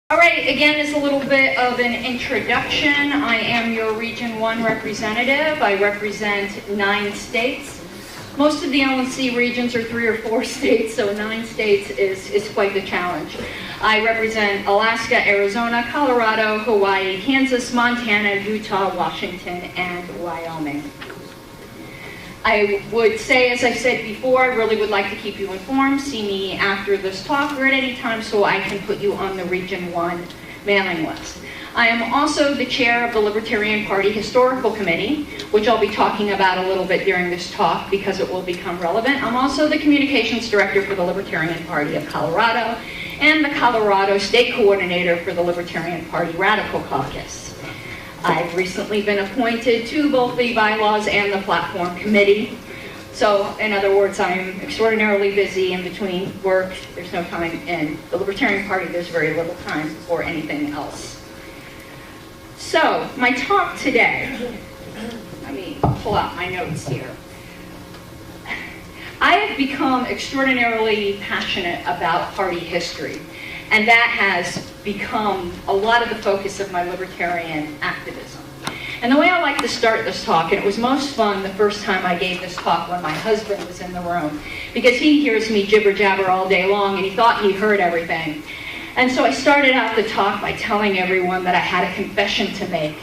All right, again, as a little bit of an introduction, I am your Region 1 representative. I represent 9 states. Most of the LNC regions are 3 or 4 states, so 9 states is quite the challenge. I represent Alaska, Arizona, Colorado, Hawaii, Kansas, Montana, Utah, Washington, and Wyoming. I would say, as I said before, I really would like to keep you informed. See me after this talk or at any time so I can put you on the Region 1 mailing list. I am also the chair of the Libertarian Party Historical Committee, which I'll be talking about a little bit during this talk because it will become relevant. I'm also the communications director for the Libertarian Party of Colorado and the Colorado State Coordinator for the Libertarian Party Radical Caucus. I've recently been appointed to both the bylaws and the platform committee. So, in other words, I'm extraordinarily busy in between work. There's no time in the Libertarian Party. There's very little time for anything else. So, my talk today, let me pull out my notes here. I have become extraordinarily passionate about party history, and that has become a lot of the focus of my libertarian activism. And the way I like to start this talk, and it was most fun the first time I gave this talk when my husband was in the room, because he hears me jibber jabber all day long and he thought he heard everything. And so I started out the talk by telling everyone that I had a confession to make,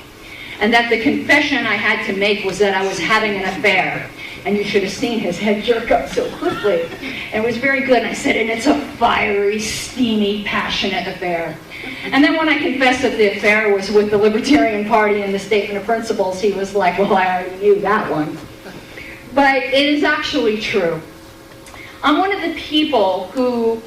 and that the confession I had to make was that I was having an affair. And you should have seen his head jerk up so quickly. And it was very good. And I said, and it's a fiery, steamy, passionate affair. And then when I confessed that the affair was with the Libertarian Party and the Statement of Principles, he was like, well, I already knew that one. But it is actually true. I'm one of the people who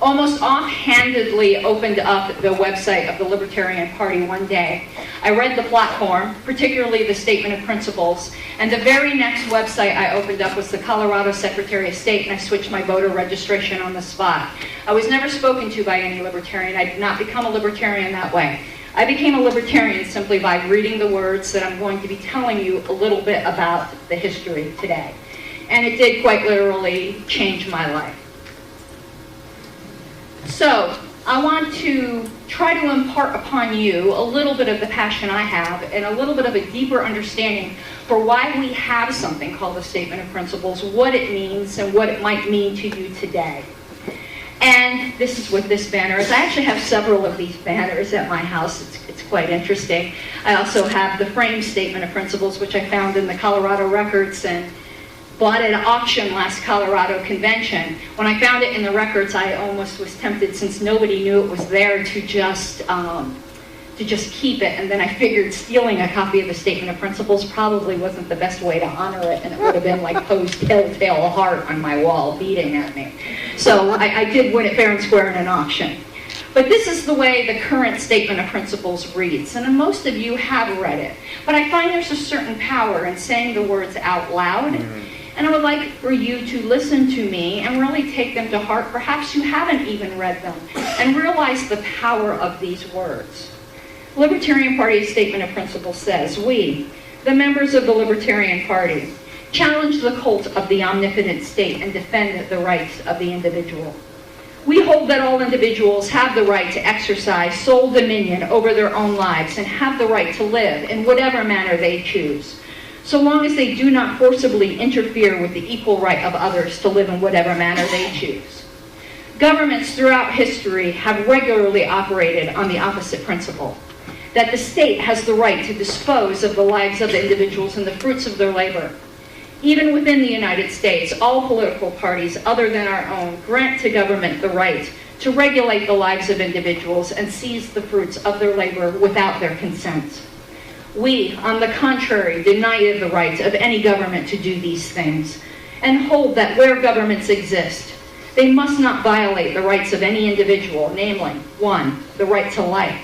almost offhandedly opened up the website of the Libertarian Party one day. I read the platform, particularly the Statement of Principles, and the very next website I opened up was the Colorado Secretary of State, and I switched my voter registration on the spot. I was never spoken to by any libertarian. I did not become a libertarian that way. I became a libertarian simply by reading the words that I'm going to be telling you a little bit about the history today. And it did quite literally change my life. So, I want to try to impart upon you a little bit of the passion I have and a little bit of a deeper understanding for why we have something called the Statement of Principles, what it means, and what it might mean to you today. And this is what this banner is. I actually have several of these banners at my house. It's quite interesting. I also have the framed Statement of Principles, which I found in the Colorado records and bought at an auction last Colorado convention. When I found it in the records, I almost was tempted, since nobody knew it was there, to just keep it. And then I figured stealing a copy of the Statement of Principles probably wasn't the best way to honor it, and it would have been like Poe's telltale heart on my wall beating at me. So I did win it fair and square in an auction. But this is the way the current Statement of Principles reads, and most of you have read it. But I find there's a certain power in saying the words out loud. And I would like for you to listen to me and really take them to heart. Perhaps you haven't even read them, and realize the power of these words. Libertarian Party Statement of Principles says, we, the members of the Libertarian Party, challenge the cult of the omnipotent state and defend the rights of the individual. We hold that all individuals have the right to exercise sole dominion over their own lives and have the right to live in whatever manner they choose, so long as they do not forcibly interfere with the equal right of others to live in whatever manner they choose. Governments throughout history have regularly operated on the opposite principle, that the state has the right to dispose of the lives of the individuals and the fruits of their labor. Even within the United States, all political parties other than our own grant to government the right to regulate the lives of individuals and seize the fruits of their labor without their consent. We, on the contrary, deny the right of any government to do these things, and hold that where governments exist, they must not violate the rights of any individual, namely, 1, the right to life.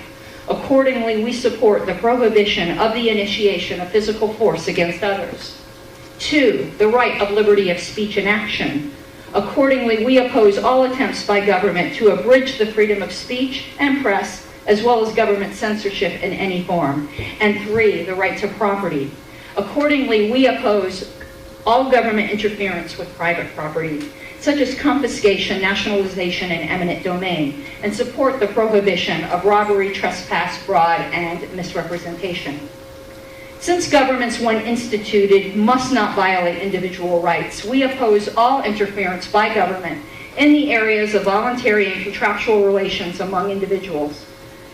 Accordingly, we support the prohibition of the initiation of physical force against others. 2, the right of liberty of speech and action. Accordingly, we oppose all attempts by government to abridge the freedom of speech and press, as well as government censorship in any form. And 3, the right to property. Accordingly, we oppose all government interference with private property, such as confiscation, nationalization, and eminent domain, and support the prohibition of robbery, trespass, fraud, and misrepresentation. Since governments, when instituted, must not violate individual rights, we oppose all interference by government in the areas of voluntary and contractual relations among individuals.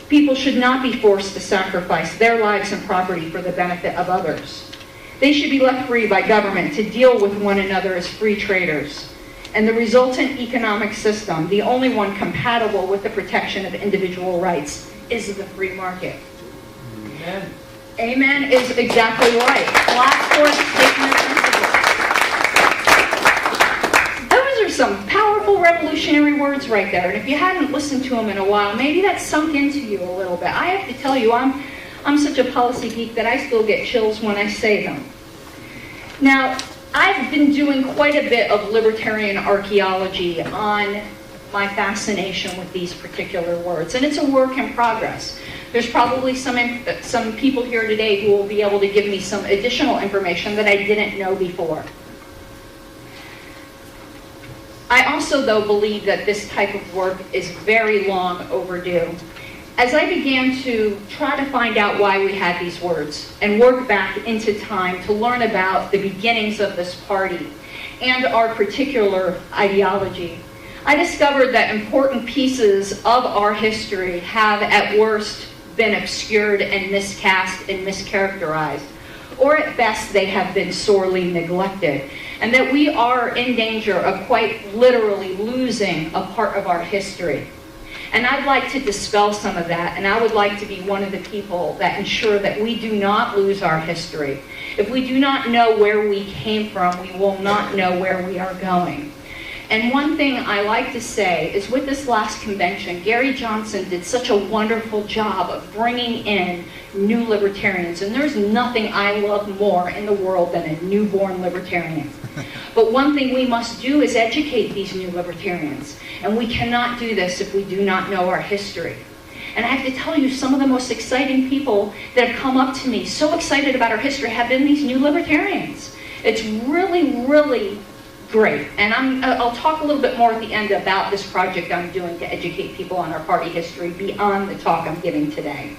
People should not be forced to sacrifice their lives and property for the benefit of others. They should be left free by government to deal with one another as free traders. And the resultant economic system, the only one compatible with the protection of individual rights, is the free market. Amen. Amen is exactly right. Last fourth statement of principles. Those are some powerful revolutionary words right there. And if you hadn't listened to them in a while, maybe that sunk into you a little bit. I have to tell you, I'm such a policy geek that I still get chills when I say them. Now, I've been doing quite a bit of libertarian archaeology on my fascination with these particular words, and it's a work in progress. There's probably some people here today who will be able to give me some additional information that I didn't know before. I also, though, believe that this type of work is very long overdue. As I began to try to find out why we had these words and work back into time to learn about the beginnings of this party and our particular ideology, I discovered that important pieces of our history have at worst been obscured and miscast and mischaracterized, or at best they have been sorely neglected, and that we are in danger of quite literally losing a part of our history. And I'd like to dispel some of that, and I would like to be one of the people that ensure that we do not lose our history. If we do not know where we came from, we will not know where we are going. And one thing I like to say is with this last convention, Gary Johnson did such a wonderful job of bringing in new libertarians. And there's nothing I love more in the world than a newborn libertarian. But one thing we must do is educate these new libertarians. And we cannot do this if we do not know our history. And I have to tell you, some of the most exciting people that have come up to me, so excited about our history, have been these new libertarians. It's really, really great. And I'll talk a little bit more at the end about this project I'm doing to educate people on our party history beyond the talk I'm giving today.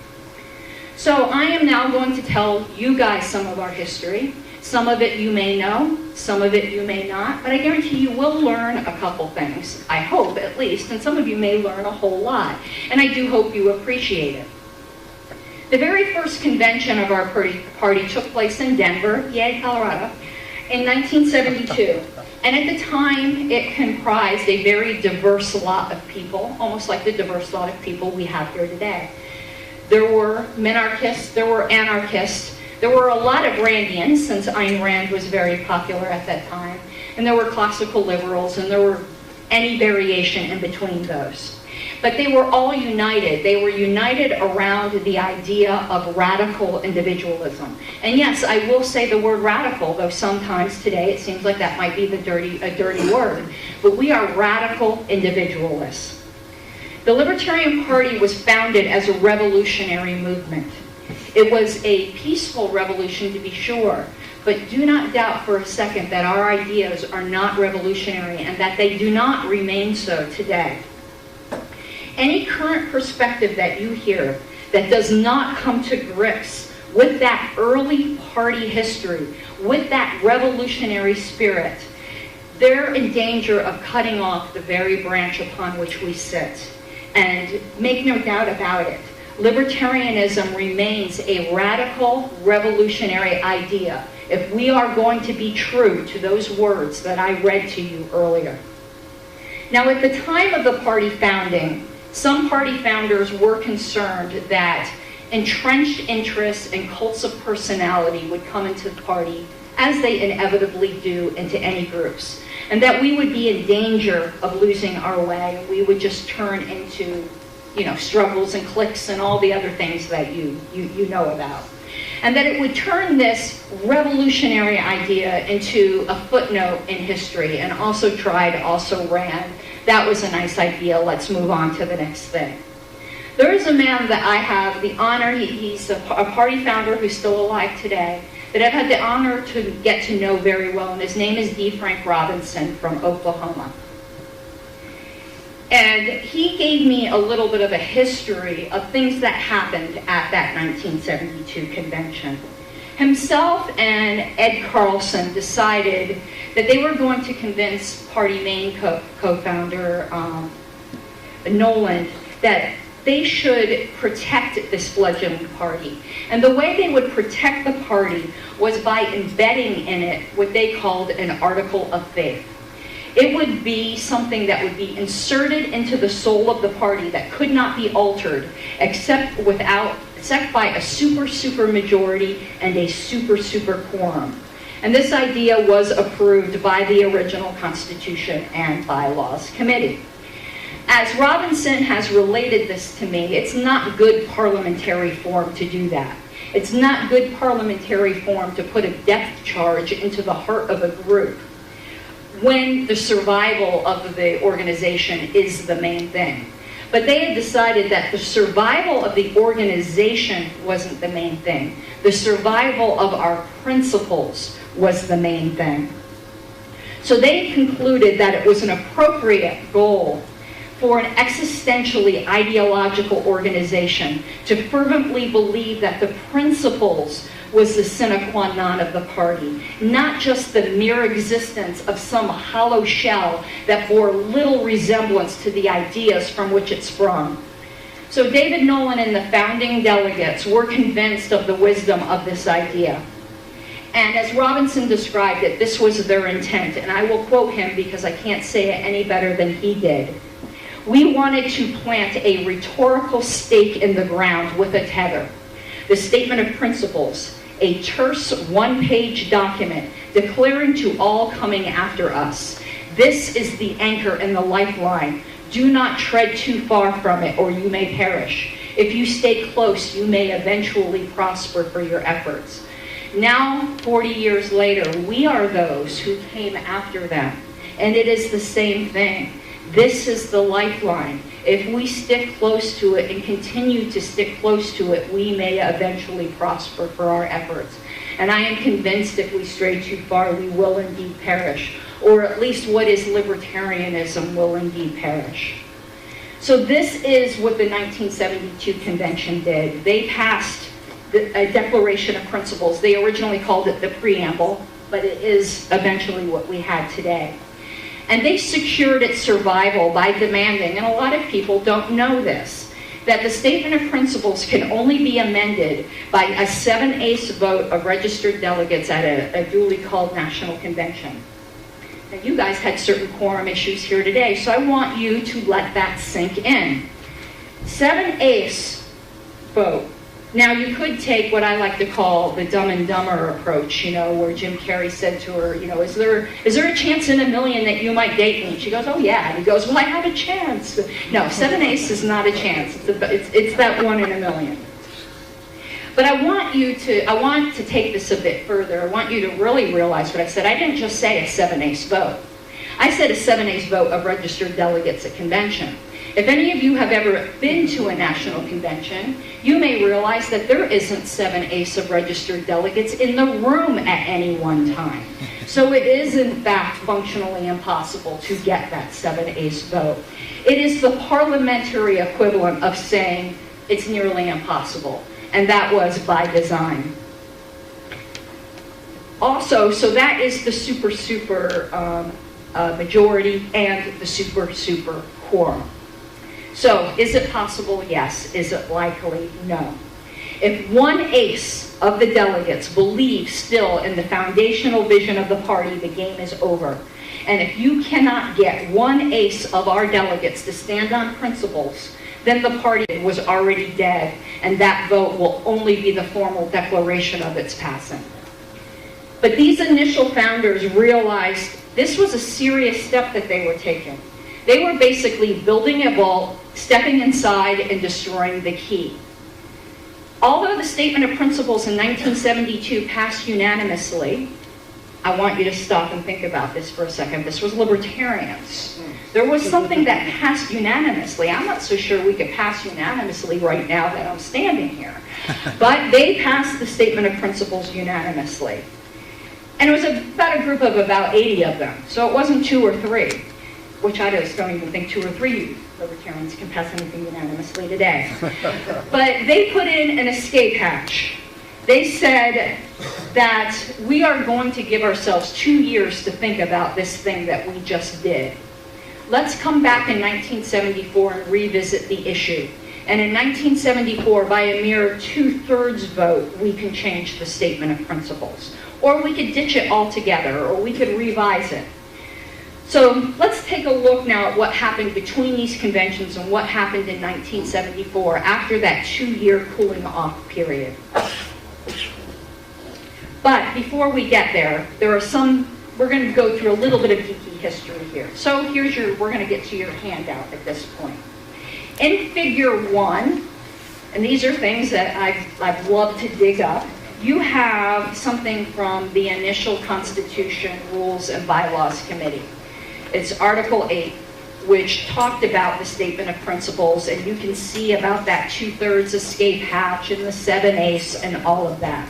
So I am now going to tell you guys some of our history. Some of it you may know, some of it you may not, but I guarantee you will learn a couple things, I hope at least, and some of you may learn a whole lot, and I do hope you appreciate it. The very first convention of our party took place in Denver, yay, Colorado, in 1972. And at the time, it comprised a very diverse lot of people, almost like the diverse lot of people we have here today. There were minarchists, there were anarchists, there were a lot of Randians, since Ayn Rand was very popular at that time, and there were classical liberals, and there were any variation in between those. But they were all united. They were united around the idea of radical individualism. And yes, I will say the word radical, though sometimes today it seems like that might be a dirty word. But we are radical individualists. The Libertarian Party was founded as a revolutionary movement. It was a peaceful revolution, to be sure, but do not doubt for a second that our ideas are not revolutionary and that they do not remain so today. Any current perspective that you hear that does not come to grips with that early party history, with that revolutionary spirit, they're in danger of cutting off the very branch upon which we sit. And make no doubt about it, libertarianism remains a radical, revolutionary idea if we are going to be true to those words that I read to you earlier. Now, at the time of the party founding, some party founders were concerned that entrenched interests and cults of personality would come into the party, as they inevitably do into any groups, and that we would be in danger of losing our way, and we would just turn into, struggles and cliques and all the other things that you know about. And that it would turn this revolutionary idea into a footnote in history, and also ran. That was a nice idea, let's move on to the next thing. There is a man that I have the honor, he's a party founder who's still alive today, that I've had the honor to get to know very well, and his name is D. Frank Robinson from Oklahoma. And he gave me a little bit of a history of things that happened at that 1972 convention. Himself and Ed Carlson decided that they were going to convince Party Maine co-founder Nolan that they should protect this fledgling party. And the way they would protect the party was by embedding in it what they called an article of faith. It would be something that would be inserted into the soul of the party that could not be altered except by a super majority and a super quorum. And this idea was approved by the original Constitution and Bylaws Committee. As Robinson has related this to me, it's not good parliamentary form to do that. It's not good parliamentary form to put a depth charge into the heart of a group when the survival of the organization is the main thing. But they had decided that the survival of the organization wasn't the main thing. The survival of our principles was the main thing. So they concluded that it was an appropriate goal for an existentially ideological organization to fervently believe that the principles was the sine qua non of the party, not just the mere existence of some hollow shell that bore little resemblance to the ideas from which it sprung. So David Nolan and the founding delegates were convinced of the wisdom of this idea. And as Robinson described it, this was their intent, and I will quote him because I can't say it any better than he did. We wanted to plant a rhetorical stake in the ground with a tether. The statement of principles, a terse one-page document declaring to all coming after us, this is the anchor and the lifeline. Do not tread too far from it or you may perish. If you stay close, you may eventually prosper for your efforts. Now, 40 years later, we are those who came after them. And it is the same thing. This is the lifeline. If we stick close to it and continue to stick close to it, we may eventually prosper for our efforts. And I am convinced if we stray too far, we will indeed perish. Or at least what is libertarianism will indeed perish. So this is what the 1972 convention did. They passed a Declaration of Principles. They originally called it the preamble, but it is eventually what we had today. And they secured its survival by demanding, and a lot of people don't know this, that the Statement of Principles can only be amended by a 7/8 vote of registered delegates at a duly called national convention. Now, you guys had certain quorum issues here today, so I want you to let that sink in. 7/8 vote. Now, you could take what I like to call the Dumb and Dumber approach, where Jim Carrey said to her, is there a chance in a million that you might date me? And she goes, oh yeah. And he goes, well, I have a chance. No, 7/8 is not a chance. It's that 1 in a million. But I want to take this a bit further. I want you to really realize what I said. I didn't just say a 7/8 vote. I said a 7/8 vote of registered delegates at convention. If any of you have ever been to a national convention, you may realize that there isn't 7/8 of registered delegates in the room at any one time. So it is in fact functionally impossible to get that 7/8 vote. It is the parliamentary equivalent of saying it's nearly impossible, and that was by design. Also, so that is the super majority and the super quorum. So, is it possible? Yes. Is it likely? No. If 1/8 of the delegates believe still in the foundational vision of the party, the game is over. And if you cannot get 1/8 of our delegates to stand on principles, then the party was already dead, and that vote will only be the formal declaration of its passing. But these initial founders realized this was a serious step that they were taking. They were basically building a vault, stepping inside, and destroying the key. Although the Statement of Principles in 1972 passed unanimously, I want you to stop and think about this for a second. This was libertarians. There was something that passed unanimously. I'm not so sure we could pass unanimously right now that I'm standing here. But they passed the statement of principles unanimously. And it was about a group of about 80 of them. So it wasn't 2 or 3, which I just don't even think 2 or 3 libertarians can pass anything unanimously today. But they put in an escape hatch. They said that we are going to give ourselves 2 years to think about this thing that we just did. Let's come back in 1974 and revisit the issue. And in 1974, by a mere 2/3 vote, we can change the statement of principles. Or we could ditch it altogether, or we could revise it. So let's take a look now at what happened between these conventions and what happened in 1974 after that 2-year cooling off period. But before we get there, we're going to go through a little bit of geeky history here. So we're going to get to your handout at this point. In figure 1, and these are things that I've loved to dig up, you have something from the initial Constitution, Rules, and Bylaws Committee. It's Article 8, which talked about the statement of principles, and you can see about that 2/3 escape hatch and the 7/8 and all of that.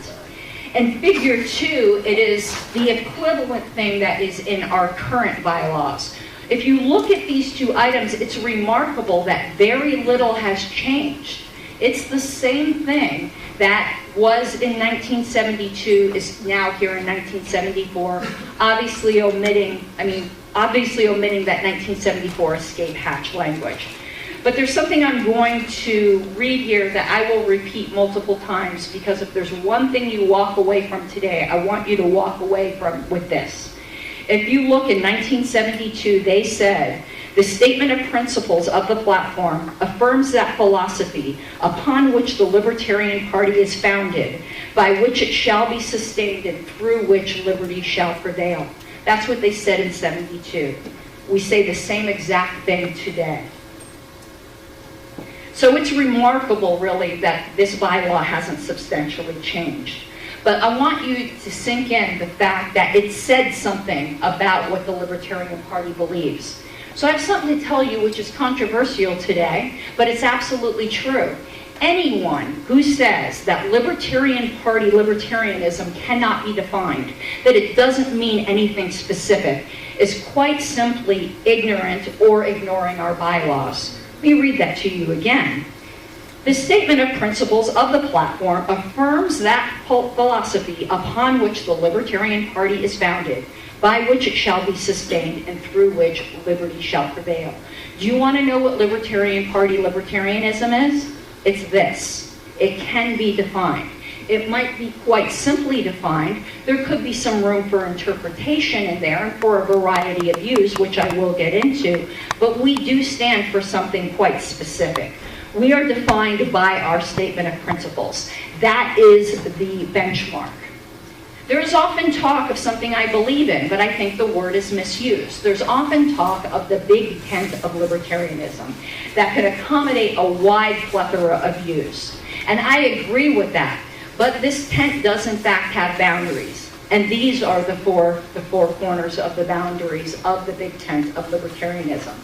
In figure 2, it is the equivalent thing that is in our current bylaws. If you look at these 2 items, it's remarkable that very little has changed. It's the same thing that was in 1972 is now here in 1974, obviously omitting that 1974 escape hatch language. But there's something I'm going to read here that I will repeat multiple times, because if there's one thing you walk away from today, I want you to walk away with this. If you look in 1972, they said, the statement of principles of the platform affirms that philosophy upon which the Libertarian Party is founded, by which it shall be sustained and through which liberty shall prevail. That's what they said in 72. We say the same exact thing today. So it's remarkable, really, that this bylaw hasn't substantially changed. But I want you to sink in the fact that it said something about what the Libertarian Party believes. So I have something to tell you which is controversial today, but it's absolutely true. Anyone who says that Libertarian Party libertarianism cannot be defined, that it doesn't mean anything specific, is quite simply ignorant or ignoring our bylaws. Let me read that to you again. The statement of principles of the platform affirms that philosophy upon which the Libertarian Party is founded, by which it shall be sustained and through which liberty shall prevail. Do you want to know what Libertarian Party libertarianism is? It's this. It can be defined. It might be quite simply defined. There could be some room for interpretation in there and for a variety of views, which I will get into, but we do stand for something quite specific. We are defined by our statement of principles. That is the benchmark. There is often talk of something I believe in, but I think the word is misused. There's often talk of the big tent of libertarianism that could accommodate a wide plethora of views. And I agree with that. But this tent does in fact have boundaries. And these are the four corners of the boundaries of the big tent of libertarianism.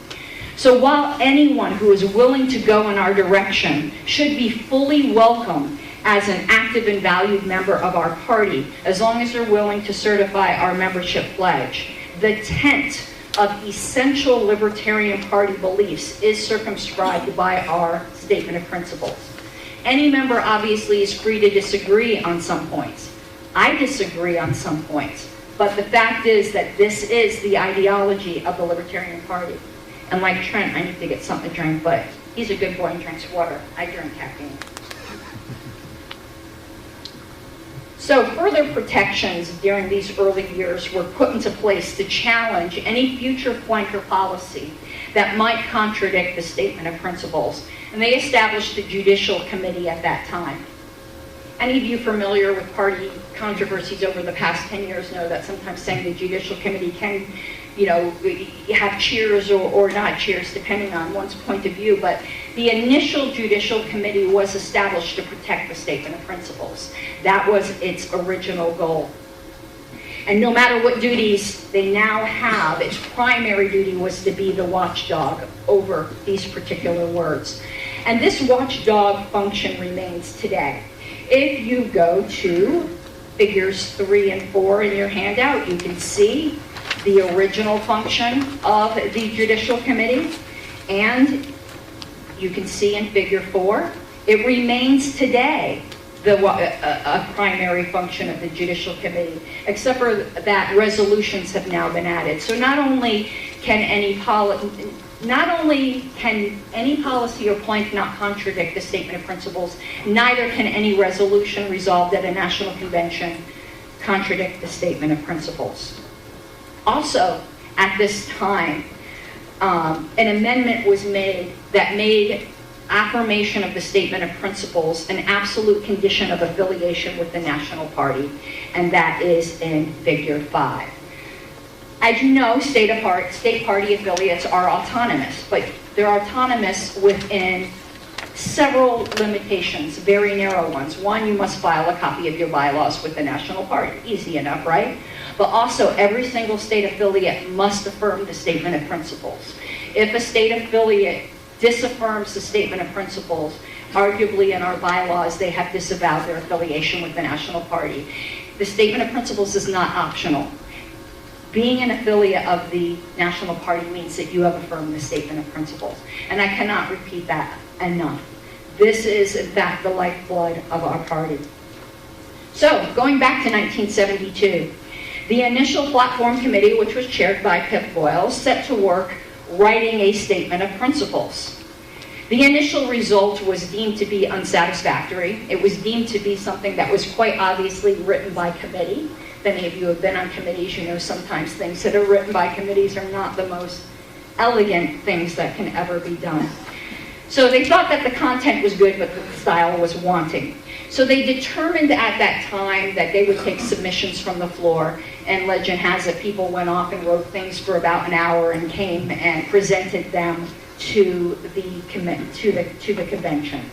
So while anyone who is willing to go in our direction should be fully welcome as an active and valued member of our party, as long as they're willing to certify our membership pledge, the tent of essential Libertarian Party beliefs is circumscribed by our statement of principles. Any member obviously is free to disagree on some points. I disagree on some points, but the fact is that this is the ideology of the Libertarian Party. And like Trent, I need to get something to drink, but he's a good boy and drinks water. I drink caffeine. So further protections during these early years were put into place to challenge any future flanker policy that might contradict the statement of principles. And they established the Judicial Committee at that time. Any of you familiar with party controversies over the past 10 years know that sometimes saying the Judicial Committee can, have cheers or not cheers depending on one's point of view, but the initial Judicial Committee was established to protect the statement of principles. That was its original goal. And no matter what duties they now have, its primary duty was to be the watchdog over these particular words. And this watchdog function remains today. If you go to figures 3 and 4 in your handout, you can see the original function of the Judicial Committee, and you can see in figure 4, it remains today a primary function of the Judicial Committee, except for that resolutions have now been added. So not only can any policy or plank not contradict the statement of principles, neither can any resolution resolved at a national convention contradict the statement of principles. Also, at this time, an amendment was made that made affirmation of the statement of principles an absolute condition of affiliation with the national party, and that is in figure 5. As you know, state party affiliates are autonomous, but they're autonomous within several limitations, very narrow ones. One, you must file a copy of your bylaws with the national party. Easy enough, right? But also, every single state affiliate must affirm the statement of principles. If a state affiliate disaffirms the statement of principles, arguably in our bylaws, they have disavowed their affiliation with the national party. The statement of principles is not optional. Being an affiliate of the national party means that you have affirmed the statement of principles. And I cannot repeat that enough. This is, in fact, the lifeblood of our party. So, going back to 1972, the initial platform committee, which was chaired by Pip Boyle, set to work writing a statement of principles. The initial result was deemed to be unsatisfactory. It was deemed to be something that was quite obviously written by committee. If any of you have been on committees, you know sometimes things that are written by committees are not the most elegant things that can ever be done. So they thought that the content was good, but the style was wanting. So they determined at that time that they would take submissions from the floor, and legend has it people went off and wrote things for about an hour and came and presented them to the convention.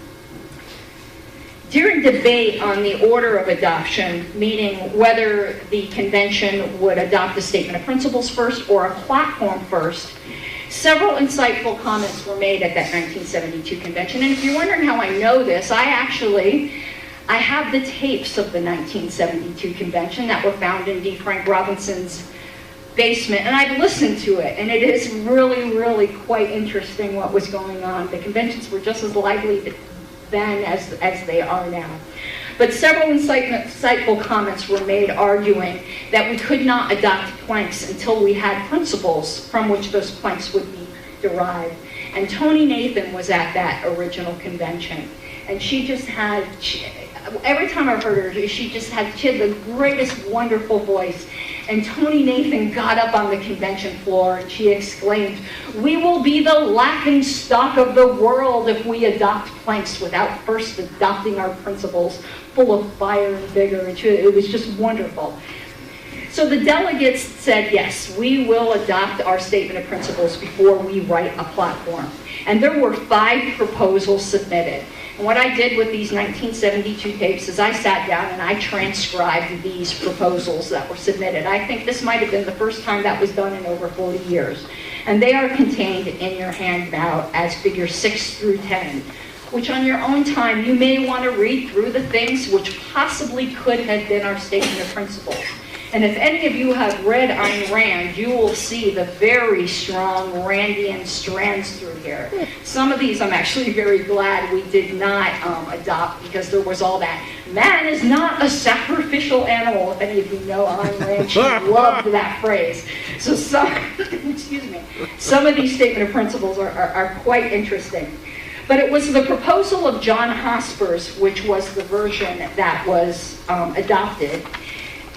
During debate on the order of adoption, meaning whether the convention would adopt a statement of principles first or a platform first, several insightful comments were made at that 1972 convention. And if you're wondering how I know this, I have the tapes of the 1972 convention that were found in D. Frank Robinson's basement, and I've listened to it, and it is really, really quite interesting what was going on. The conventions were just as lively then as they are now. But several insightful comments were made arguing that we could not adopt planks until we had principles from which those planks would be derived. And Toni Nathan was at that original convention, and she just had, every time I heard her, she had the greatest wonderful voice. And Toni Nathan got up on the convention floor and she exclaimed, "We will be the laughing stock of the world if we adopt planks without first adopting our principles," full of fire and vigor. And it was just wonderful. So the delegates said, yes, we will adopt our statement of principles before we write a platform. And there were 5 proposals submitted. And what I did with these 1972 tapes is I sat down and I transcribed these proposals that were submitted. I think this might have been the first time that was done in over 40 years. And they are contained in your handout as figures 6 through 10, which on your own time you may want to read through the things which possibly could have been our statement of principles. And if any of you have read Ayn Rand, you will see the very strong Randian strands through here. Some of these I'm actually very glad we did not adopt, because there was all that, man is not a sacrificial animal. If any of you know Ayn Rand, she loved that phrase. So some, excuse me, some of these statement of principles are quite interesting. But it was the proposal of John Hosper's, which was the version that was adopted.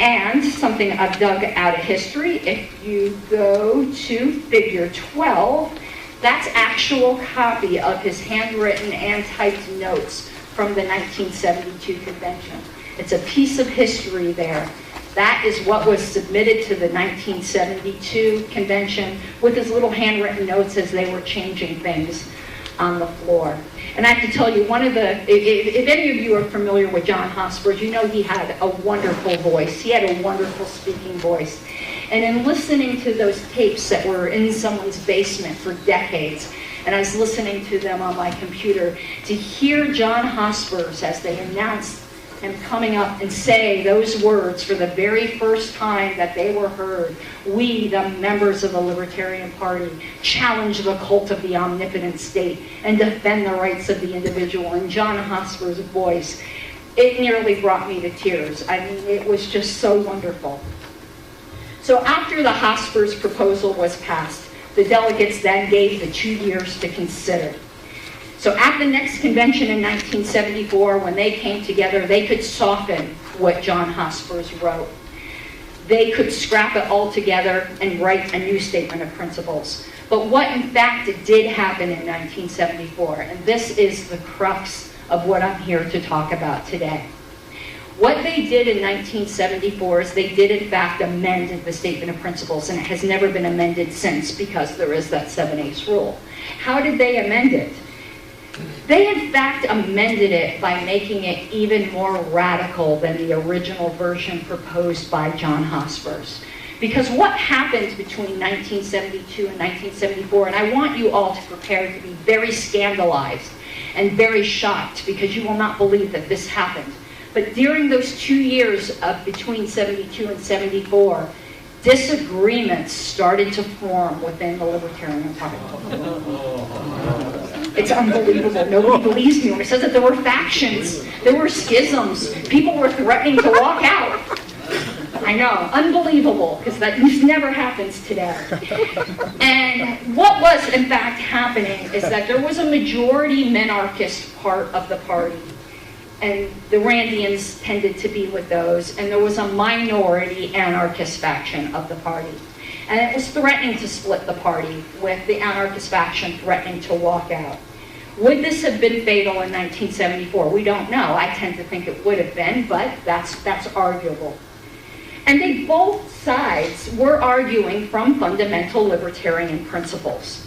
And something I've dug out of history, if you go to figure 12, that's actual copy of his handwritten and typed notes from the 1972 convention. It's a piece of history there. That is what was submitted to the 1972 convention with his little handwritten notes as they were changing things. on the floor. And I have to tell you, if any of you are familiar with John Hospers, you know he had a wonderful voice. He had a wonderful speaking voice. And in listening to those tapes that were in someone's basement for decades, and I was listening to them on my computer, to hear John Hospers, as they announced him coming up and say those words for the very first time that they were heard, we, the members of the Libertarian Party, challenge the cult of the omnipotent state and defend the rights of the individual. In John Hosper's voice, it nearly brought me to tears. I mean, it was just so wonderful. So after the Hospers proposal was passed, the delegates then gave the 2 years to consider. So at the next convention in 1974, when they came together, they could soften what John Hospers wrote. They could scrap it all together and write a new statement of principles. But what in fact did happen in 1974, and this is the crux of what I'm here to talk about today. What they did in 1974 is they did in fact amend the statement of principles, and it has never been amended since because there is that 7/8 rule. How did they amend it? They in fact amended it by making it even more radical than the original version proposed by John Hospers. Because what happened between 1972 and 1974, and I want you all to prepare to be very scandalized and very shocked, because you will not believe that this happened. But during those 2 years of between 72 and 74, disagreements started to form within the Libertarian Party. It's unbelievable. Nobody believes me when it says that there were factions, there were schisms, people were threatening to walk out. I know, unbelievable, because this never happens today. And what was in fact happening is that there was a majority minarchist part of the party, and the Randians tended to be with those, and there was a minority anarchist faction of the party. And it was threatening to split the party, with the anarchist faction threatening to walk out. Would this have been fatal in 1974? We don't know. I tend to think it would have been, but that's arguable. And they both sides were arguing from fundamental libertarian principles.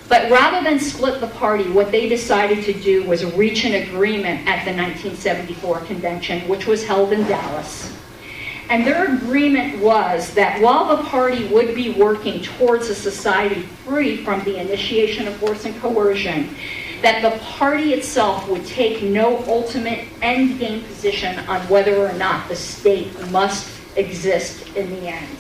But rather than split the party, what they decided to do was reach an agreement at the 1974 convention, which was held in Dallas. And their agreement was that while the party would be working towards a society free from the initiation of force and coercion, that the party itself would take no ultimate endgame position on whether or not the state must exist in the end.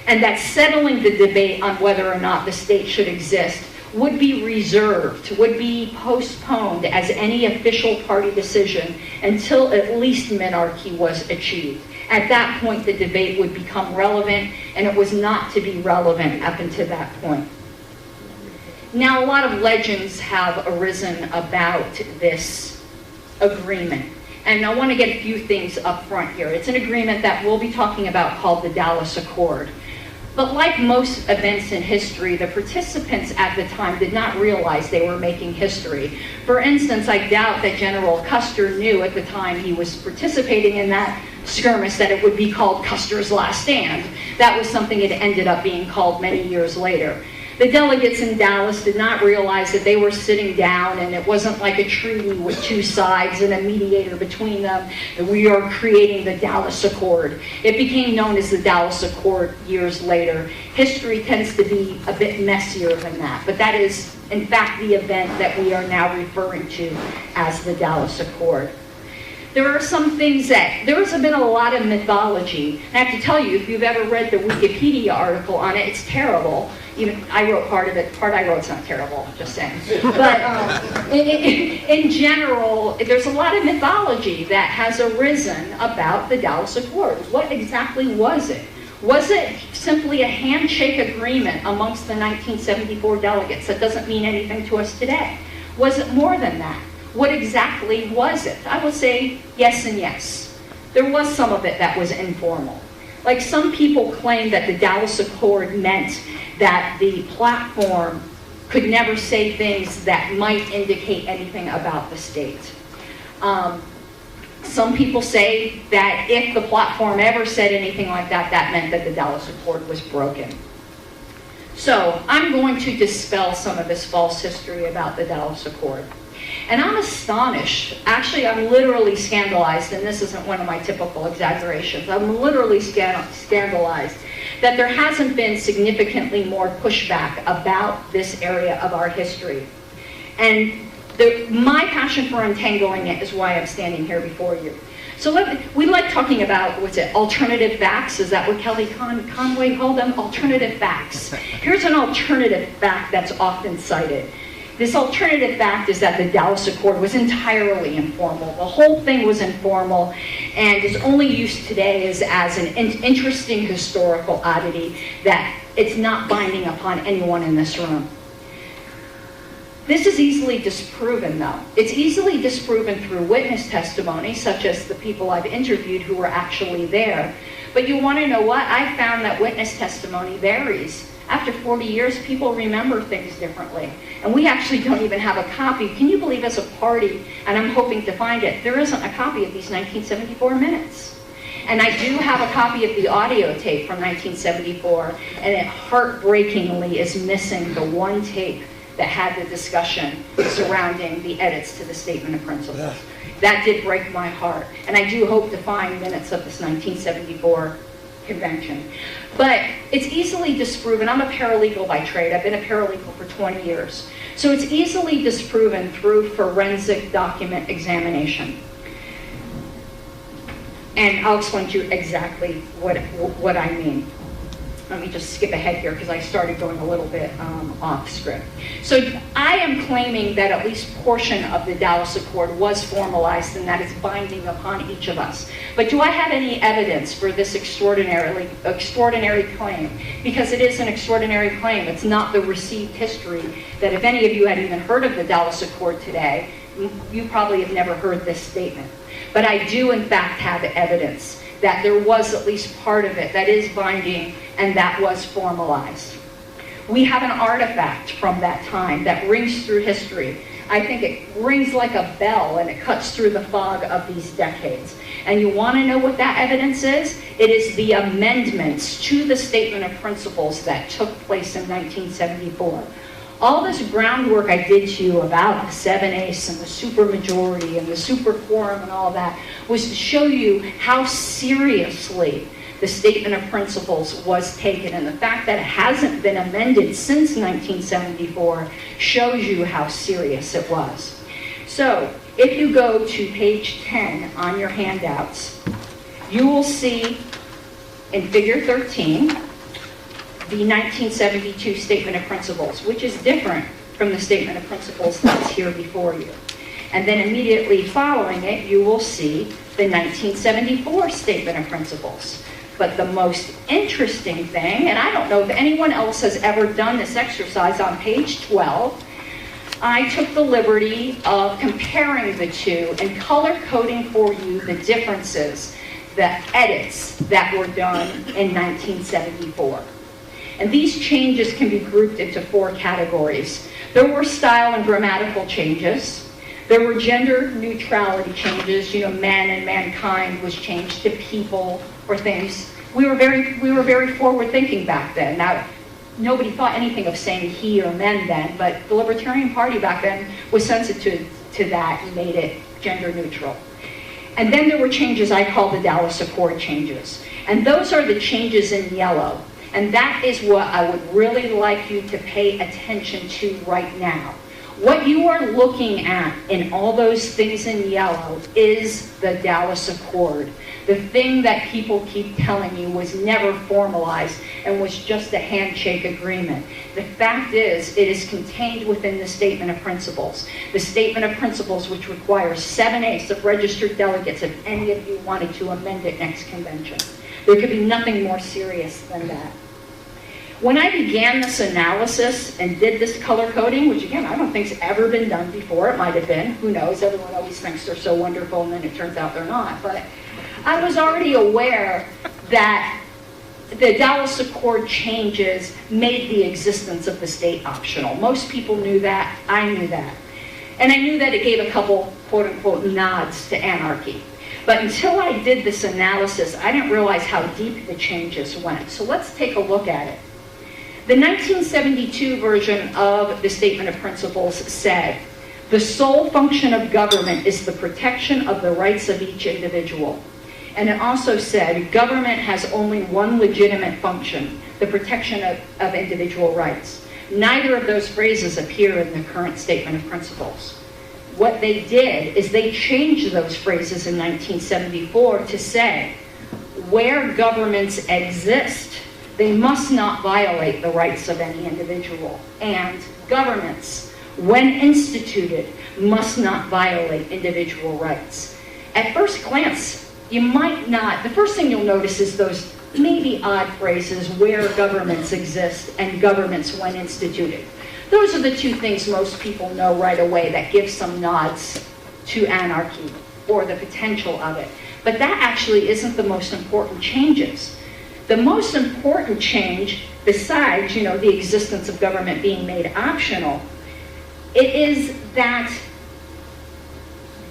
And that settling the debate on whether or not the state should exist would be reserved, would be postponed as any official party decision until at least minarchy was achieved. At that point, the debate would become relevant, and it was not to be relevant up until that point. Now, a lot of legends have arisen about this agreement. And I want to get a few things up front here. It's an agreement that we'll be talking about called the Dallas Accord. But like most events in history, the participants at the time did not realize they were making history. For instance, I doubt that General Custer knew at the time he was participating in that skirmish that it would be called Custer's Last Stand. That was something it ended up being called many years later. The delegates in Dallas did not realize that they were sitting down and it wasn't like a treaty with two sides and a mediator between them, and we are creating the Dallas Accord. It became known as the Dallas Accord years later. History tends to be a bit messier than that, but that is, in fact, the event that we are now referring to as the Dallas Accord. There are some things that, there's been a lot of mythology. I have to tell you, if you've ever read the Wikipedia article on it, it's terrible. Even I wrote part of it. Part I wrote's not terrible, just saying. But in general, there's a lot of mythology that has arisen about the Dallas Accord. What exactly was it? Was it simply a handshake agreement amongst the 1974 delegates that doesn't mean anything to us today? Was it more than that? What exactly was it? I would say yes and yes. There was some of it that was informal. Like some people claim that the Dallas Accord meant that the platform could never say things that might indicate anything about the state. Some people say that if the platform ever said anything like that, that meant that the Dallas Accord was broken. So I'm going to dispel some of this false history about the Dallas Accord. And I'm astonished, actually I'm literally scandalized, and this isn't one of my typical exaggerations, I'm literally scandalized that there hasn't been significantly more pushback about this area of our history. And my passion for untangling it is why I'm standing here before you. So we like talking about, what's it, alternative facts? Is that what Kelly Conway called them? Alternative facts. Here's an alternative fact that's often cited. This alternative fact is that the Dallas Accord was entirely informal. The whole thing was informal and is only used today as an interesting historical oddity that it's not binding upon anyone in this room. This is easily disproven, though. It's easily disproven through witness testimony, such as the people I've interviewed who were actually there. But you want to know what? I found that witness testimony varies. After 40 years, people remember things differently. And we actually don't even have a copy. Can you believe as a party, and I'm hoping to find it, there isn't a copy of these 1974 minutes. And I do have a copy of the audio tape from 1974, and it heartbreakingly is missing the one tape that had the discussion surrounding the edits to the Statement of Principles. Yeah. That did break my heart. And I do hope to find minutes of this 1974 convention. But it's easily disproven. I'm a paralegal by trade. I've been a paralegal for 20 years. So it's easily disproven through forensic document examination. And I'll explain to you exactly what I mean. Let me just skip ahead here because I started going a little bit off script. So I am claiming that at least portion of the Dallas Accord was formalized and that it's binding upon each of us. But do I have any evidence for this extraordinary claim? Because it is an extraordinary claim. It's not the received history that if any of you had even heard of the Dallas Accord today, you probably have never heard this statement. But I do in fact have evidence that there was at least part of it that is binding and that was formalized. We have an artifact from that time that rings through history. I think it rings like a bell and it cuts through the fog of these decades. And you want to know what that evidence is? It is the amendments to the Statement of Principles that took place in 1974. All this groundwork I did to you about the 7/8 and the supermajority and the superquorum and all that was to show you how seriously the Statement of Principles was taken. And the fact that it hasn't been amended since 1974 shows you how serious it was. So if you go to page 10 on your handouts, you will see in figure 13, the 1972 Statement of Principles, which is different from the Statement of Principles that's here before you. And then immediately following it, you will see the 1974 Statement of Principles. But the most interesting thing, and I don't know if anyone else has ever done this exercise, on page 12, I took the liberty of comparing the two and color coding for you the differences, the edits that were done in 1974. And these changes can be grouped into 4 categories. There were style and grammatical changes. There were gender neutrality changes. You know, man and mankind was changed to people or things. We were very forward-thinking back then. Now, nobody thought anything of saying he or men then, but the Libertarian Party back then was sensitive to that and made it gender neutral. And then there were changes I call the Dallas Accord changes. And those are the changes in yellow. And that is what I would really like you to pay attention to right now. What you are looking at in all those things in yellow is the Dallas Accord. The thing that people keep telling you was never formalized and was just a handshake agreement. The fact is, it is contained within the Statement of Principles. The Statement of Principles, which requires 7/8 of registered delegates if any of you wanted to amend it next convention. There could be nothing more serious than that. When I began this analysis and did this color coding, which again, I don't think has ever been done before, it might have been, who knows, everyone always thinks they're so wonderful and then it turns out they're not, but I was already aware that the Dallas Accord changes made the existence of the state optional. Most people knew that, I knew that. And I knew that it gave a couple, quote unquote, nods to anarchy. But until I did this analysis, I didn't realize how deep the changes went. So let's take a look at it. The 1972 version of the Statement of Principles said, "The sole function of government is the protection of the rights of each individual." And it also said, "Government has only one legitimate function, the protection of individual rights." Neither of those phrases appear in the current Statement of Principles. What they did is they changed those phrases in 1974 to say, where governments exist, they must not violate the rights of any individual. And governments, when instituted, must not violate individual rights. At first glance, you might not, the first thing you'll notice is those maybe odd phrases, where governments exist and governments when instituted. Those are the two things most people know right away that give some nods to anarchy or the potential of it. But that actually isn't the most important changes. The most important change, besides, the existence of government being made optional, it is that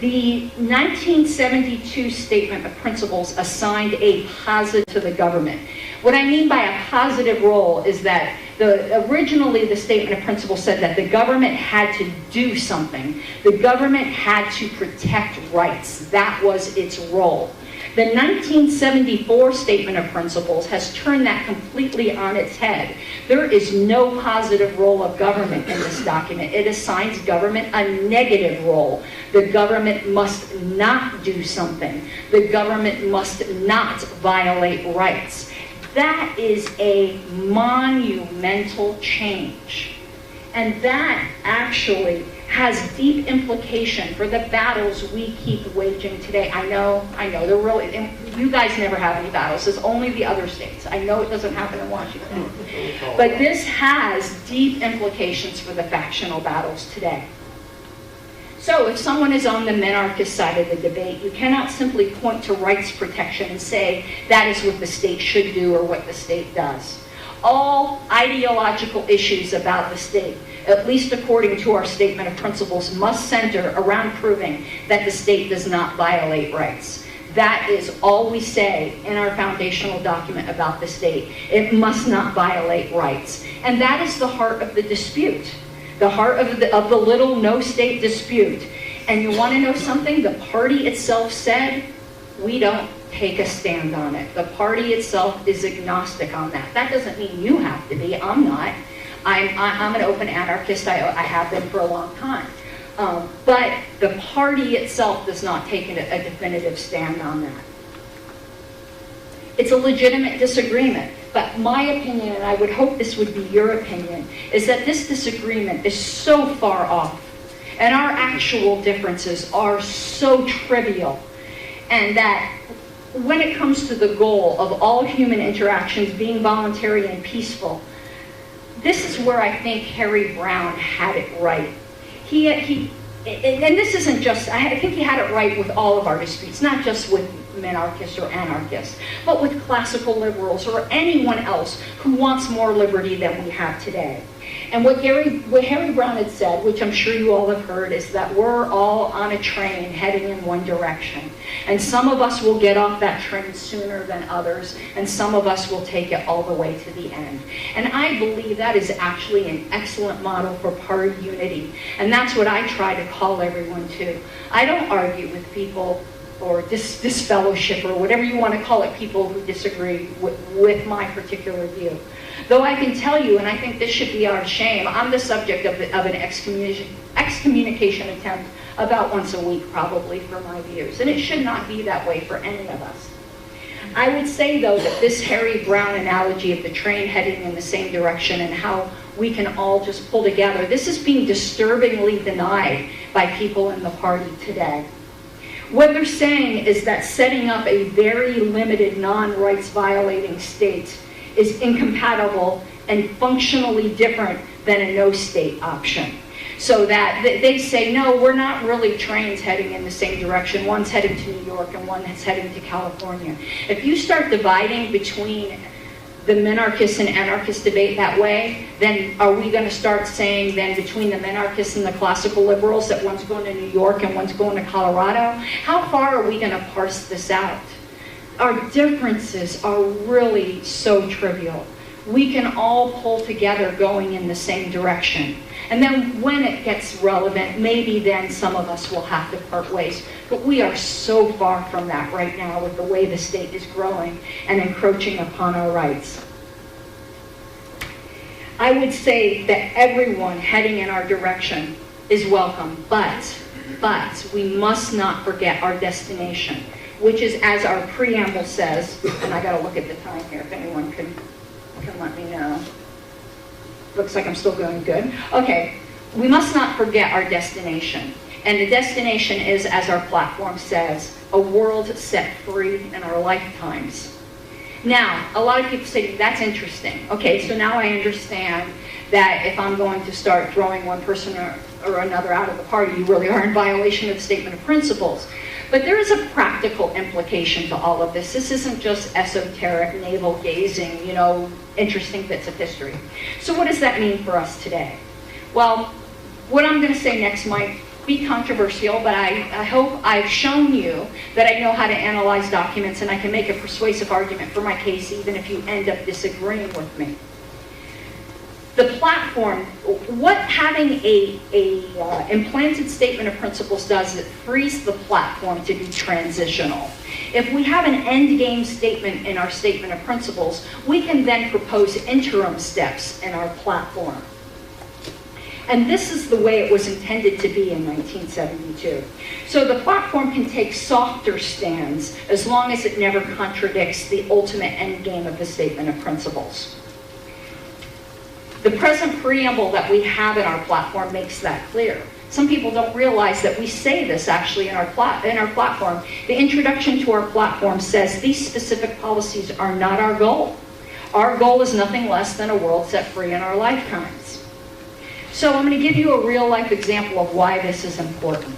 the 1972 Statement of Principles assigned a positive to the government. What I mean by a positive role is that originally the Statement of Principles said that the government had to do something. The government had to protect rights. That was its role. The 1974 Statement of Principles has turned that completely on its head. There is no positive role of government in this document. It assigns government a negative role. The government must not do something. The government must not violate rights. That is a monumental change. And that actually has deep implication for the battles we keep waging today. I know, they're really, and you guys never have any battles, it's only the other states. I know it doesn't happen in Washington. But this has deep implications for the factional battles today. So if someone is on the minarchist side of the debate, you cannot simply point to rights protection and say that is what the state should do or what the state does. All ideological issues about the state, at least according to our Statement of Principles, must center around proving that the state does not violate rights. That is all we say in our foundational document about the state. It must not violate rights. And that is the heart of the dispute, the heart of the little no-state dispute. And you want to know something? The party itself said, we don't take a stand on it. The party itself is agnostic on that. That doesn't mean you have to be. I'm not. I'm an open anarchist. I have been for a long time. But the party itself does not take a definitive stand on that. It's a legitimate disagreement. But my opinion, and I would hope this would be your opinion, is that this disagreement is so far off, and our actual differences are so trivial, and that when it comes to the goal of all human interactions being voluntary and peaceful, this is where I think Harry Browne had it right. And this isn't just, I think he had it right with all of our disputes, not just with minarchists or anarchists, but with classical liberals or anyone else who wants more liberty than we have today. And what Harry Browne had said, which I'm sure you all have heard, is that we're all on a train heading in one direction. And some of us will get off that train sooner than others, and some of us will take it all the way to the end. And I believe that is actually an excellent model for party unity. And that's what I try to call everyone to. I don't argue with people or disfellowship or whatever you want to call it, people who disagree with my particular view. Though I can tell you, and I think this should be our shame, I'm the subject of an excommunication attempt about once a week probably for my views. And it should not be that way for any of us. I would say though that this Harry Browne analogy of the train heading in the same direction and how we can all just pull together, this is being disturbingly denied by people in the party today. What they're saying is that setting up a very limited non-rights violating state is incompatible and functionally different than a no-state option. So that they say, no, we're not really trains heading in the same direction. One's heading to New York and one's heading to California. If you start dividing between the minarchist and anarchist debate that way, then are we going to start saying then between the minarchists and the classical liberals that one's going to New York and one's going to Colorado? How far are we going to parse this out? Our differences are really so trivial. we can all pull together going in the same direction. And then when it gets relevant, maybe then some of us will have to part ways. But we are so far from that right now with the way the state is growing and encroaching upon our rights. I would say that everyone heading in our direction is welcome, but we must not forget our destination, which is, as our preamble says, and I gotta look at the time here if anyone can let me know. Looks like I'm still going good. Okay, we must not forget our destination. And the destination is, as our platform says, a world set free in our lifetimes. Now, a lot of people say, that's interesting. Okay, so now I understand that if I'm going to start throwing one person or another out of the party, you really are in violation of the statement of principles. But there is a practical implication to all of this. This isn't just esoteric, navel-gazing, interesting bits of history. So what does that mean for us today? Well, what I'm going to say next might be controversial, but I hope I've shown you that I know how to analyze documents and I can make a persuasive argument for my case even if you end up disagreeing with me. The platform, what having a implanted statement of principles does is it frees the platform to be transitional. If we have an end game statement in our statement of principles, we can then propose interim steps in our platform. And this is the way it was intended to be in 1972. So the platform can take softer stands as long as it never contradicts the ultimate end game of the statement of principles. The present preamble that we have in our platform makes that clear. Some people don't realize that we say this actually in our platform. The introduction to our platform says these specific policies are not our goal. Our goal is nothing less than a world set free in our lifetimes. So I'm going to give you a real-life example of why this is important.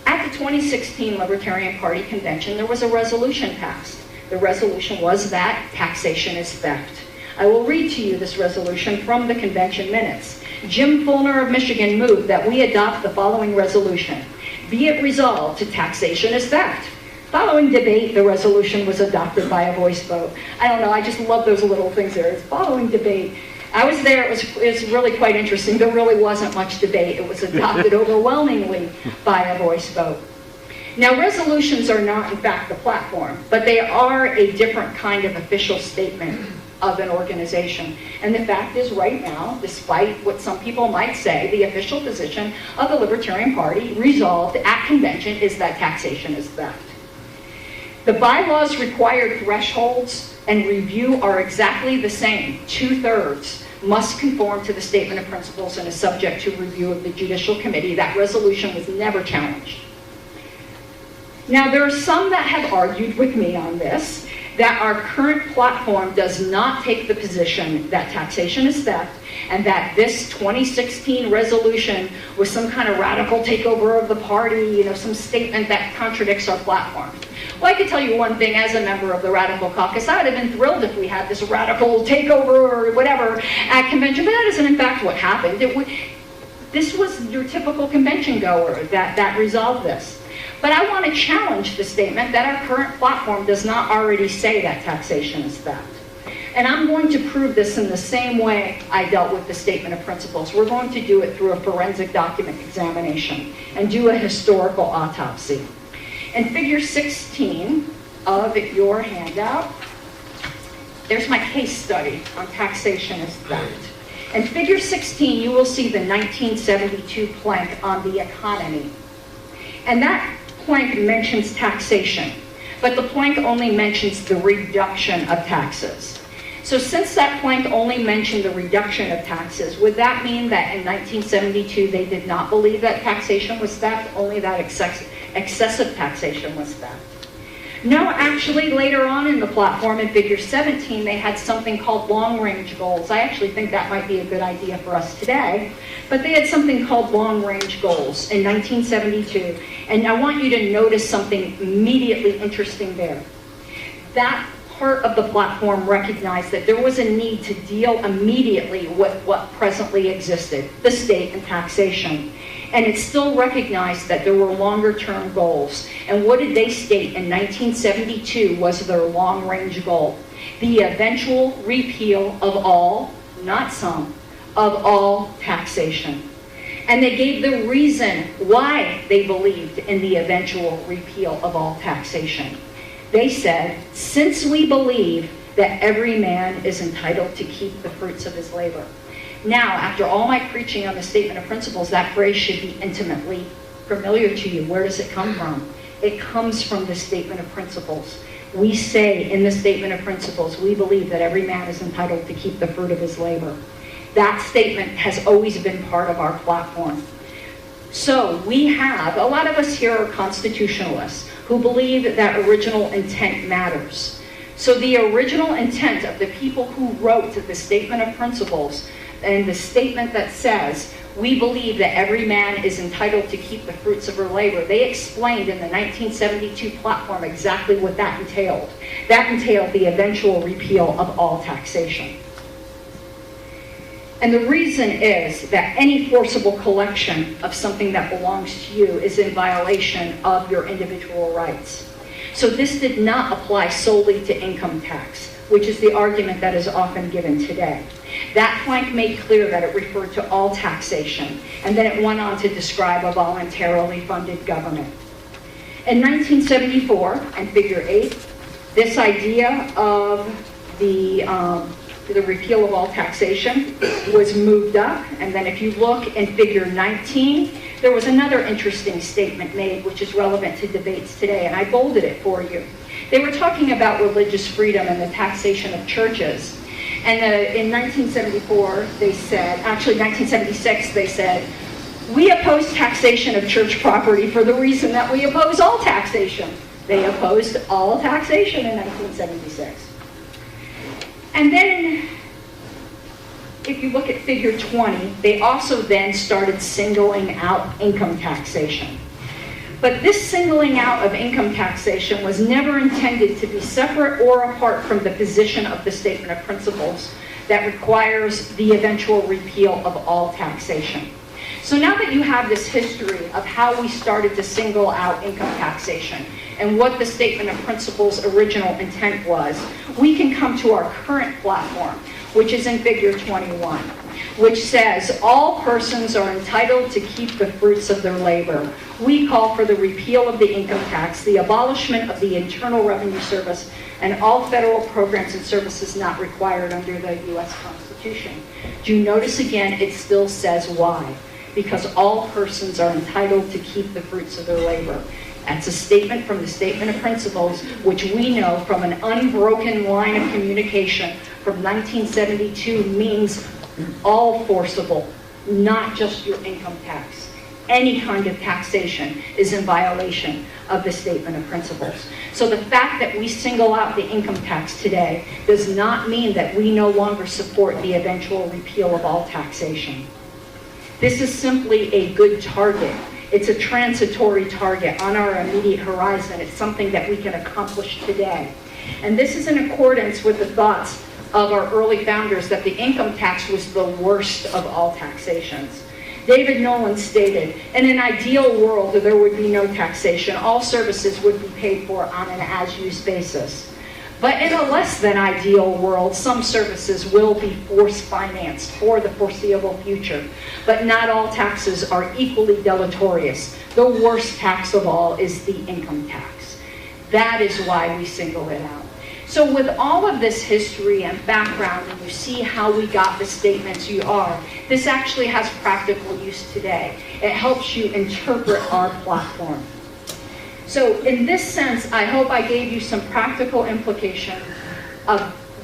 At the 2016 Libertarian Party Convention, there was a resolution passed. The resolution was that taxation is theft. I will read to you this resolution from the convention minutes. Jim Fulner of Michigan moved that we adopt the following resolution. Be it resolved to taxation is theft. Following debate, the resolution was adopted by a voice vote. I don't know, I just love those little things there. It's following debate. I was there, it was really quite interesting. There really wasn't much debate. It was adopted overwhelmingly by a voice vote. Now, resolutions are not, in fact, the platform, but they are a different kind of official statement of an organization. And the fact is, right now, despite what some people might say, the official position of the Libertarian Party, resolved at convention, is that taxation is theft. The bylaws required thresholds and review are exactly the same. 2/3 must conform to the statement of principles and is subject to review of the Judicial Committee. That resolution was never challenged. Now, there are some that have argued with me on this, that our current platform does not take the position that taxation is theft and that this 2016 resolution was some kind of radical takeover of the party, some statement that contradicts our platform. Well, I can tell you one thing, as a member of the Radical Caucus, I would have been thrilled if we had this radical takeover or whatever at convention, but that isn't in fact what happened. This was your typical convention goer that resolved this. But I want to challenge the statement that our current platform does not already say that taxation is theft. And I'm going to prove this in the same way I dealt with the statement of principles. We're going to do it through a forensic document examination and do a historical autopsy. In figure 16 of your handout, there's my case study on taxation as theft. In figure 16, you will see the 1972 plank on the economy. And that plank mentions taxation, but the plank only mentions the reduction of taxes. So since that plank only mentioned the reduction of taxes, would that mean that in 1972 they did not believe that taxation was theft, only that excessive taxation was theft? No, actually, later on in the platform in figure 17, they had something called long-range goals. I actually think that might be a good idea for us today. But they had something called long-range goals in 1972. And I want you to notice something immediately interesting there. That part of the platform recognized that there was a need to deal immediately with what presently existed, the state and taxation. And it still recognized that there were longer-term goals. And what did they state in 1972 was their long-range goal? the eventual repeal of all, not some, of all taxation. And they gave the reason why they believed in the eventual repeal of all taxation. They said, since we believe that every man is entitled to keep the fruits of his labor. Now, after all my preaching on the statement of principles, that phrase should be intimately familiar to you. Where does it come from? It comes from the statement of principles. We say in the statement of principles, we believe that every man is entitled to keep the fruit of his labor. That statement has always been part of our platform. So we have, a lot of us here are constitutionalists who believe that original intent matters. So the original intent of the people who wrote the statement of principles and the statement that says, we believe that every man is entitled to keep the fruits of her labor, they explained in the 1972 platform exactly what that entailed. That entailed the eventual repeal of all taxation. And the reason is that any forcible collection of something that belongs to you is in violation of your individual rights. So this did not apply solely to income tax, which is the argument that is often given today. That plank made clear that it referred to all taxation, and then it went on to describe a voluntarily funded government. In 1974, and Figure 8, this idea of the repeal of all taxation was moved up, and then if you look in Figure 19, there was another interesting statement made which is relevant to debates today, and I bolded it for you. They were talking about religious freedom and the taxation of churches. And in 1974, they said, actually 1976, they said, we oppose taxation of church property for the reason that we oppose all taxation. They opposed all taxation in 1976. And then, if you look at Figure 20, they also then started singling out income taxation. But this singling out of income taxation was never intended to be separate or apart from the position of the statement of principles that requires the eventual repeal of all taxation. So now that you have this history of how we started to single out income taxation and what the statement of principles' original intent was, we can come to our current platform, which is in Figure 21, which says all persons are entitled to keep the fruits of their labor. We call for the repeal of the income tax, the abolishment of the Internal Revenue Service, and all federal programs and services not required under the U.S. Constitution. Do you notice again, it still says why? Because all persons are entitled to keep the fruits of their labor. That's a statement from the Statement of Principles, which we know from an unbroken line of communication from 1972 means all forcible, not just your income tax. Any kind of taxation is in violation of the Statement of Principles. So the fact that we single out the income tax today does not mean that we no longer support the eventual repeal of all taxation. This is simply a good target. It's a transitory target on our immediate horizon. It's something that we can accomplish today. And this is in accordance with the thoughts of our early founders that the income tax was the worst of all taxations. David Nolan stated, in an ideal world, there would be no taxation. All services would be paid for on an as-used basis. But in a less than ideal world, some services will be force-financed for the foreseeable future. But not all taxes are equally deleterious. The worst tax of all is the income tax. That is why we single it out. So with all of this history and background, and you see how we got the statements you are, this actually has practical use today. It helps you interpret our platform. So in this sense, I hope I gave you some practical implication of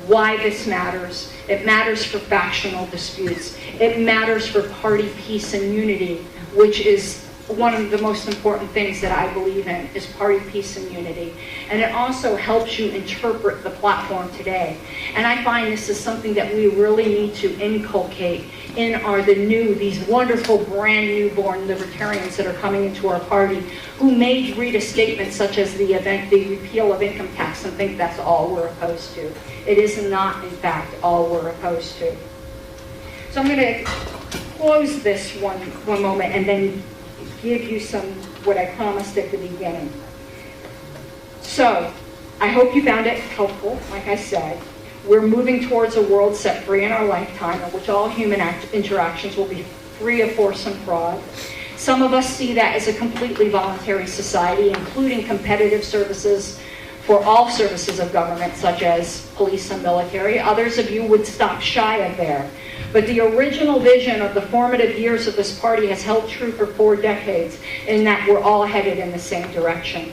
why this matters. It matters for factional disputes. It matters for party peace and unity, which is one of the most important things that I believe in, is party peace and unity. And it also helps you interpret the platform today. And I find this is something that we really need to inculcate in these wonderful brand newborn libertarians that are coming into our party, who may read a statement such as the repeal of income tax and think that's all we're opposed to. It is not, in fact, all we're opposed to. So I'm going to close this one moment and then give you what I promised at the beginning. So, I hope you found it helpful, like I said. We're moving towards a world set free in our lifetime in which all human interactions will be free of force and fraud. Some of us see that as a completely voluntary society, including competitive services for all services of government, such as police and military. Others of you would stop shy of there. But the original vision of the formative years of this party has held true for 4 decades, in that we're all headed in the same direction.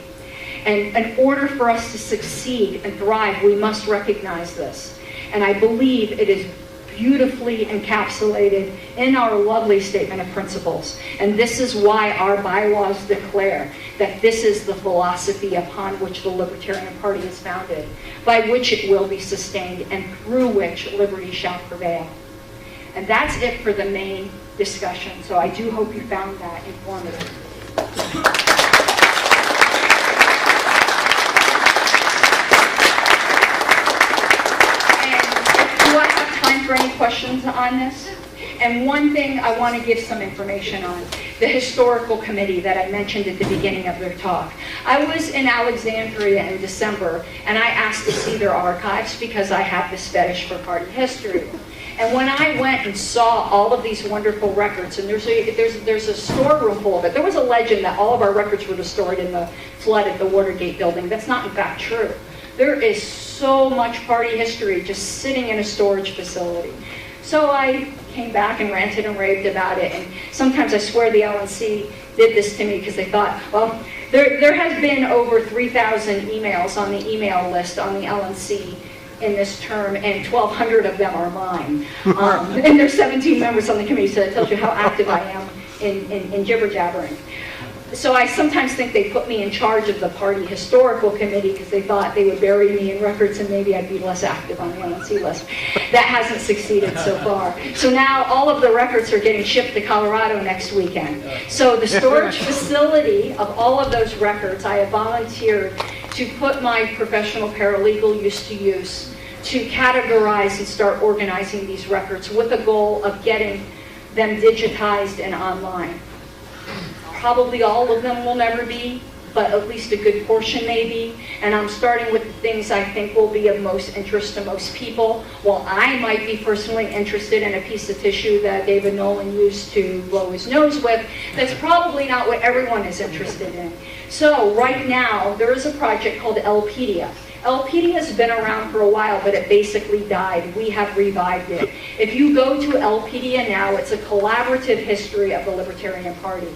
And in order for us to succeed and thrive, we must recognize this. And I believe it is beautifully encapsulated in our lovely statement of principles. And this is why our bylaws declare that this is the philosophy upon which the Libertarian Party is founded, by which it will be sustained, and through which liberty shall prevail. And that's it for the main discussion. So I do hope you found that informative. Do I have time for any questions on this? And one thing I want to give some information on, the historical committee that I mentioned at the beginning of their talk. I was in Alexandria in December, and I asked to see their archives because I have this fetish for party history. And when I went and saw all of these wonderful records, and there's a storeroom full of it. There was a legend that all of our records were destroyed in the flood at the Watergate building. That's not in fact true. There is so much party history just sitting in a storage facility. So I came back and ranted and raved about it. And sometimes I swear the LNC did this to me because they thought, well, there has been over 3,000 emails on the email list on the LNC in this term, and 1,200 of them are mine. And there's 17 members on the committee, so that tells you how active I am in jibber-jabbering. So I sometimes think they put me in charge of the party historical committee because they thought they would bury me in records and maybe I'd be less active on the LNC list. That hasn't succeeded so far. So now all of the records are getting shipped to Colorado next weekend. So the storage facility of all of those records, I have volunteered to put my professional paralegal use to categorize and start organizing these records with the goal of getting them digitized and online. Probably all of them will never be, but at least a good portion may be. And I'm starting with the things I think will be of most interest to most people. While I might be personally interested in a piece of tissue that David Nolan used to blow his nose with, that's probably not what everyone is interested in. So right now, there is a project called LPWA. LPWA has been around for a while, but it basically died. We have revived it. If you go to LPWA now, it's a collaborative history of the Libertarian Party.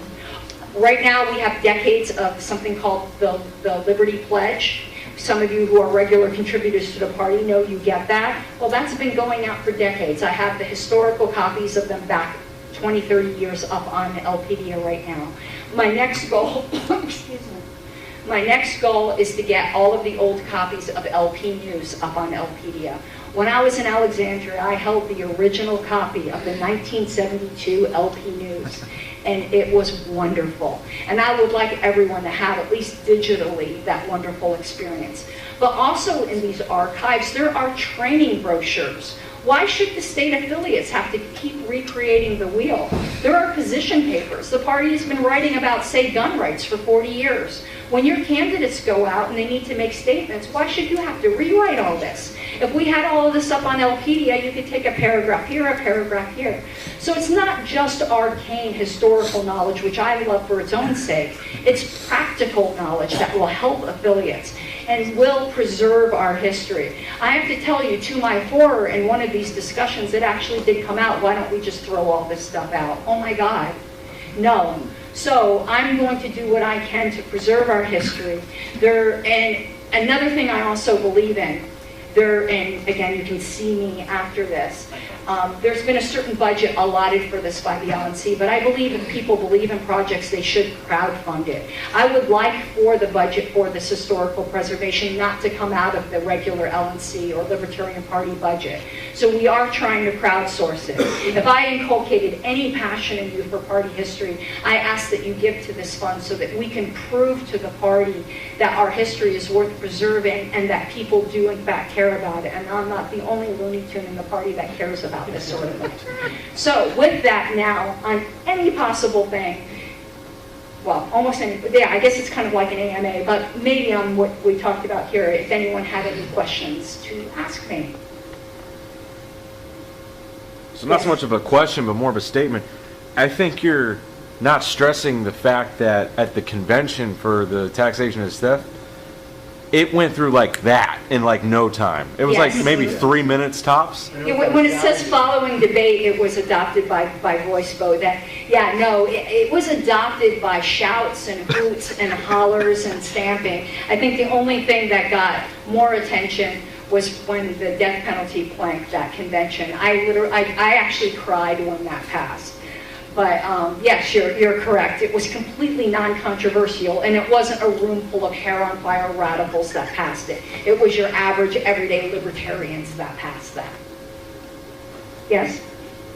Right now, we have decades of something called the Liberty Pledge. Some of you who are regular contributors to the party know you get that. Well, that's been going out for decades. I have the historical copies of them back 20, 30 years up on LPWA right now. My next goal, excuse me, my next goal is to get all of the old copies of LP News up on LPWA. When I was in Alexandria, I held the original copy of the 1972 LP News, and it was wonderful. And I would like everyone to have, at least digitally, that wonderful experience. But also in these archives, there are training brochures. Why should the state affiliates have to keep recreating the wheel? There are position papers. The party has been writing about, say, gun rights for 40 years. When your candidates go out and they need to make statements, why should you have to rewrite all this? If we had all of this up on LPWA, you could take a paragraph here, a paragraph here. So it's not just arcane historical knowledge, which I love for its own sake. It's practical knowledge that will help affiliates and will preserve our history. I have to tell you, to my horror, in one of these discussions, it actually did come out, why don't we just throw all this stuff out? Oh my God, no. So I'm going to do what I can to preserve our history. And another thing I also believe in, and again, you can see me after this, there's been a certain budget allotted for this by the LNC, but I believe if people believe in projects, they should crowdfund it. I would like for the budget for this historical preservation not to come out of the regular LNC or Libertarian Party budget. So we are trying to crowdsource it. If I inculcated any passion in you for party history, I ask that you give to this fund so that we can prove to the party that our history is worth preserving and that people do in fact care about it. And I'm not the only Looney Tune in the party that cares about this sort of thing. So with that now, on any possible thing, well, almost any, yeah, I guess it's kind of like an AMA, but maybe on what we talked about here, if anyone had any questions to ask me. So not so much of a question, but more of a statement. I think you're not stressing the fact that at the convention for the taxation of theft, it went through like that in like no time. It was Yes. like maybe 3 minutes tops. When it says following debate, it was adopted by voice vote. That, yeah, no, it was adopted by shouts and hoots and hollers and stamping. I think the only thing that got more attention was when the death penalty planked that convention. I actually cried when that passed. But yes, you're correct. It was completely non-controversial, and it wasn't a room full of hair-on-fire radicals that passed it. It was your average, everyday libertarians that passed that. Yes?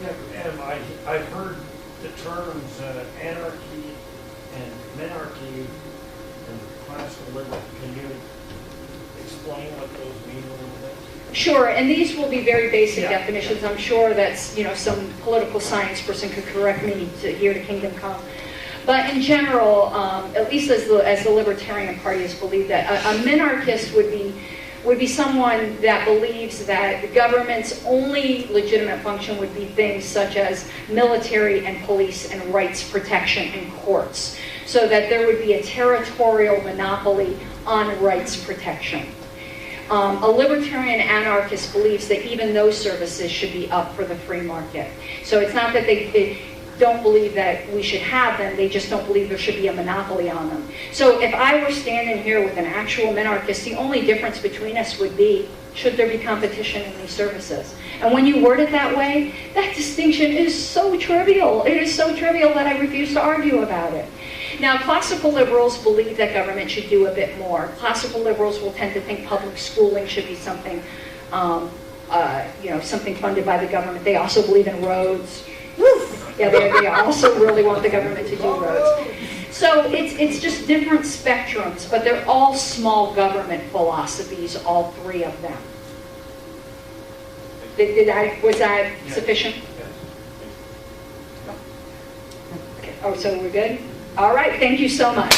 Yeah, and I've heard the terms anarchy and menarchy and classical liberty. Can you explain what those mean a little bit? Sure, and these will be very basic Yeah. definitions. I'm sure that's, some political science person could correct me here to Kingdom Come. But in general, at least as the Libertarian Party has believed that, a minarchist would be someone that believes that the government's only legitimate function would be things such as military and police and rights protection in courts, so that there would be a territorial monopoly on rights protection. A libertarian anarchist believes that even those services should be up for the free market. So it's not that they don't believe that we should have them, they just don't believe there should be a monopoly on them. So if I were standing here with an actual minarchist, the only difference between us would be, should there be competition in these services? And when you word it that way, that distinction is so trivial. It is so trivial that I refuse to argue about it. Now, classical liberals believe that government should do a bit more. Classical liberals will tend to think public schooling should be something, something funded by the government. They also believe in roads. Yeah, they also really want the government to do roads. So it's just different spectrums, but they're all small government philosophies, all three of them. Was that sufficient? Okay. Oh, so we're good? All right, thank you so much.